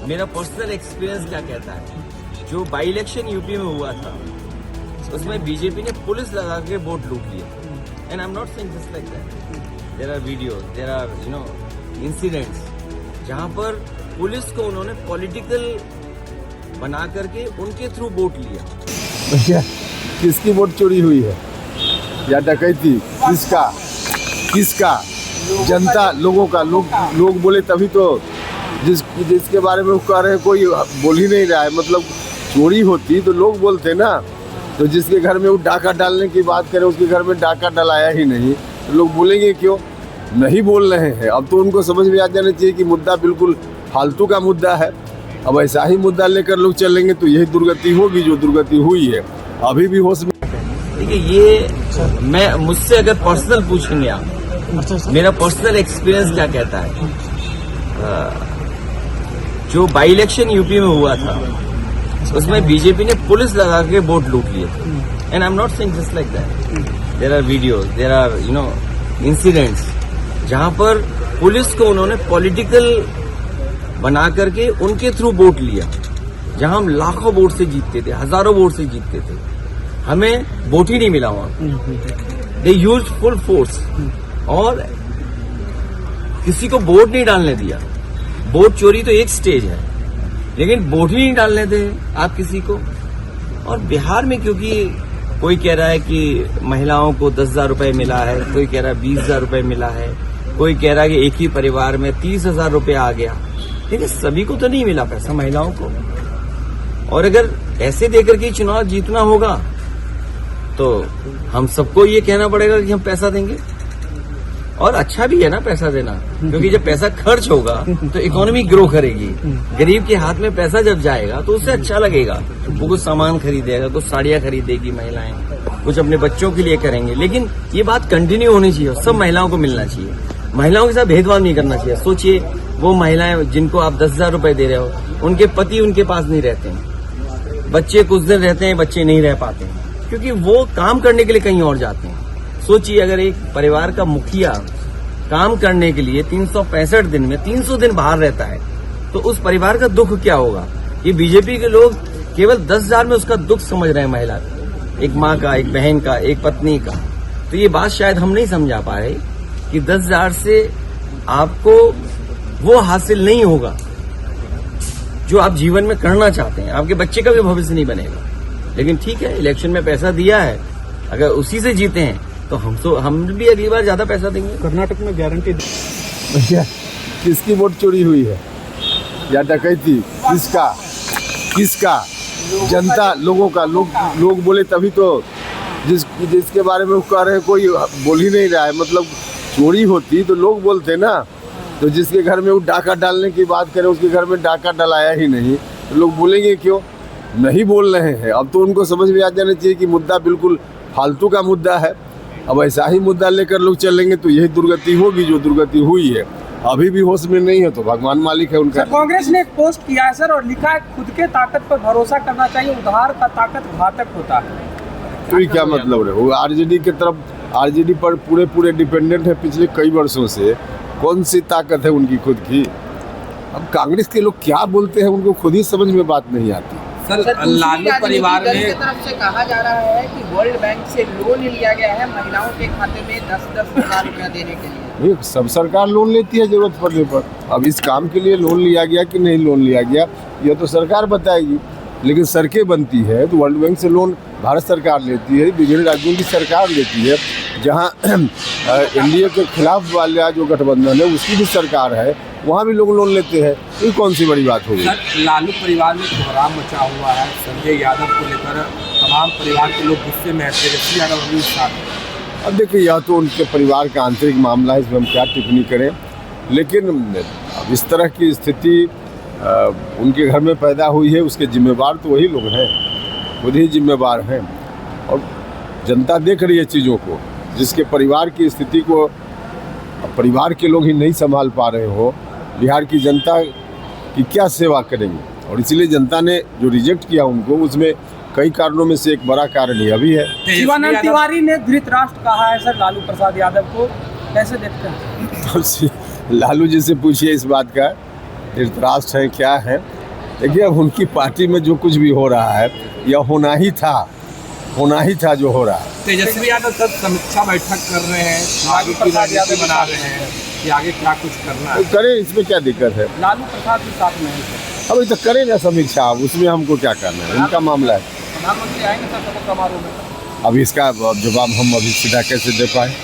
मेरा personal experience क्या कहता है, जो बाई इलेक्शन यूपी में हुआ था उसमें बीजेपी ने पुलिस लगा के वोट लूट लिया। And I am not saying just like that, there are videos, there are incidents जहां पर पुलिस को उन्होंने पॉलिटिकल बना करके उनके थ्रू वोट लिया। भैया किसकी वोट चोरी हुई है या डकैती, किसका जनता लोगों का, लोग बोले तभी तो, जिसके बारे में वो कह रहे हैं कोई बोल ही नहीं रहा है। मतलब चोरी होती तो लोग बोलते ना, तो जिसके घर में वो डाका डालने की बात करें उसके घर में डाका डलाया ही नहीं तो लोग बोलेंगे क्यों? नहीं बोल रहे हैं। अब तो उनको समझ में आ जाना चाहिए कि मुद्दा बिल्कुल फालतू का मुद्दा है। अब ऐसा ही मुद्दा लेकर लोग चलेंगे तो यही दुर्गति होगी जो दुर्गति हुई है। अभी भी होश में देखिए, ये मैं मुझसे अगर पर्सनल पूछेंगे आप, मेरा पर्सनल एक्सपीरियंस क्या कहता है, जो बाई इलेक्शन यूपी में हुआ था उसमें बीजेपी ने पुलिस लगा के वोट लूट लिए थे। And I am not saying just like that, there are videos, there are incidents जहां पर पुलिस को उन्होंने पॉलिटिकल बना करके उनके थ्रू वोट लिया। जहां हम लाखों वोट से जीतते थे, हजारों वोट से जीतते थे, हमें वोट ही नहीं मिला वहां। दे यूज फुल फोर्स और किसी को वोट नहीं डालने दिया। वोट चोरी तो एक स्टेज है, लेकिन वोट ही नहीं डालने दे आप किसी को। और बिहार में क्योंकि कोई कह रहा है कि महिलाओं को 10,000 रुपए मिला है, कोई कह रहा है 20,000 रुपए मिला है, कोई कह रहा है कि एक ही परिवार में 30,000 रुपए आ गया, लेकिन सभी को तो नहीं मिला पैसा, महिलाओं को। और अगर ऐसे देकर के चुनाव जीतना होगा तो हम सबको ये कहना पड़ेगा कि हम पैसा देंगे। और अच्छा भी है ना पैसा देना, क्योंकि जब पैसा खर्च होगा तो इकोनॉमी ग्रो करेगी। गरीब के हाथ में पैसा जब जाएगा तो उससे अच्छा लगेगा, वो कुछ सामान खरीदेगा, कुछ साड़ियां खरीदेगी महिलाएं, कुछ अपने बच्चों के लिए करेंगे। लेकिन ये बात कंटिन्यू होनी चाहिए, सब महिलाओं को मिलना चाहिए। महिलाओं के साथ भेदभाव नहीं करना चाहिए। सोचिए, वो महिलाएं जिनको आप 10,000 रुपए दे रहे हो, उनके पति उनके पास नहीं रहते हैं, बच्चे कुछ दिन रहते हैं, बच्चे नहीं रह पाते हैं क्योंकि वो काम करने के लिए कहीं और जाते हैं। सोचिए, अगर एक परिवार का मुखिया काम करने के लिए 365 दिन में 300 दिन बाहर रहता है तो उस परिवार का दुख क्या होगा। ये बीजेपी के लोग केवल 10,000 में उसका दुख समझ रहे हैं, महिला का, एक माँ का, एक बहन का, एक पत्नी का। तो ये बात शायद हम नहीं समझा पा रहे कि 10,000 से आपको वो हासिल नहीं होगा जो आप जीवन में करना चाहते हैं। आपके बच्चे का भी भविष्य नहीं बनेगा। लेकिन ठीक है, इलेक्शन में पैसा दिया है, अगर उसी से जीते हैं तो हम भी अगली बार ज्यादा पैसा देंगे। कर्नाटक में गारंटी। भैया किसकी वोट चोरी हुई है या डकैती, किसका जनता लोगों का, लोग बोले तभी तो, जिसके बारे में वो कह रहे हैं कोई बोल ही नहीं रहा है। मतलब चोरी होती तो लोग बोलते ना, तो जिसके घर में वो डाका डालने की बात करें उसके घर में डाका डलाया ही नहीं तो लोग बोलेंगे क्यों? नहीं बोल रहे हैं। अब तो उनको समझ में आ जाना चाहिए कि मुद्दा बिल्कुल फालतू का मुद्दा है। अब ऐसा ही मुद्दा लेकर लोग चलेंगे तो यही दुर्गति होगी जो दुर्गति हुई है। अभी भी होश में नहीं है तो भगवान मालिक है उनका। कांग्रेस ने एक पोस्ट किया है सर और लिखा है, खुद के ताकत पर भरोसा करना चाहिए, उधार का ताकत घातक होता है। तो ये क्या मतलब है? वो आरजेडी की तरफ, आरजेडी पर पूरे डिपेंडेंट है पिछले कई वर्षों से। कौन सी ताकत है उनकी खुद की? अब कांग्रेस के लोग क्या बोलते हैं उनको खुद ही समझ में बात नहीं आती। सर, लालू परिवार में की तरफ से कहा जा रहा है कि वर्ल्ड बैंक से लोन लिया गया है महिलाओं के खाते में 10-10 हजार रुपया देने के लिए। सब सरकार लोन लेती है जरूरत पड़ने पर। अब इस काम के लिए लोन लिया गया कि नहीं लोन लिया गया यह तो सरकार बताएगी। लेकिन सड़कें बनती है तो वर्ल्ड बैंक से लोन भारत सरकार लेती है, विभिन्न राज्यों की सरकार लेती है। जहाँ एनडीए के खिलाफ वाला जो गठबंधन है उसकी भी सरकार है, वहाँ भी लोग लोन लेते हैं। ये कौन सी बड़ी बात होगी? सर, लालू परिवार में कोहराम मचा हुआ है। संजय यादव को लेकर तमाम परिवार के लोग गुस्से में हैं, तेजस्वी यादव भी साथ। अब देखिए, यह तो उनके परिवार का आंतरिक मामला है, इसमें हम क्या टिप्पणी करें। लेकिन अब इस तरह की स्थिति उनके घर में पैदा हुई है, उसके जिम्मेवार तो वही लोग हैं, खुद ही जिम्मेवार हैं। और जनता देख रही है चीज़ों को, जिसके परिवार की स्थिति को परिवार के लोग ही नहीं संभाल पा रहे हो, बिहार की जनता की क्या सेवा करेंगे। और इसलिए जनता ने जो रिजेक्ट किया उनको, उसमें कई कारणों में से एक बड़ा कारण यह भी है। शिवानंद तिवारी ने धृतराष्ट्र कहा है सर लालू प्रसाद यादव को, कैसे देखते हैं? लालू जी से पूछिए इस बात का। धृतराष्ट्र है क्या है। देखिए अब उनकी पार्टी में जो कुछ भी हो रहा है यह होना ही था जो हो रहा है। तेजस्वी यादव सर समीक्षा बैठक कर रहे हैं, आगे की रणनीति बना रहे हैं कि आगे क्या कुछ करना है। तो करें, इसमें क्या दिक्कत है। लालू प्रसाद भी साथ में है सर। अभी तो करें ना समीक्षा, उसमें हमको क्या करना है, उनका मामला है। प्रधानमंत्री आएंगे सर शपथ समारोह में। अब इसका जवाब हम अभी सीधा कैसे दे पाए।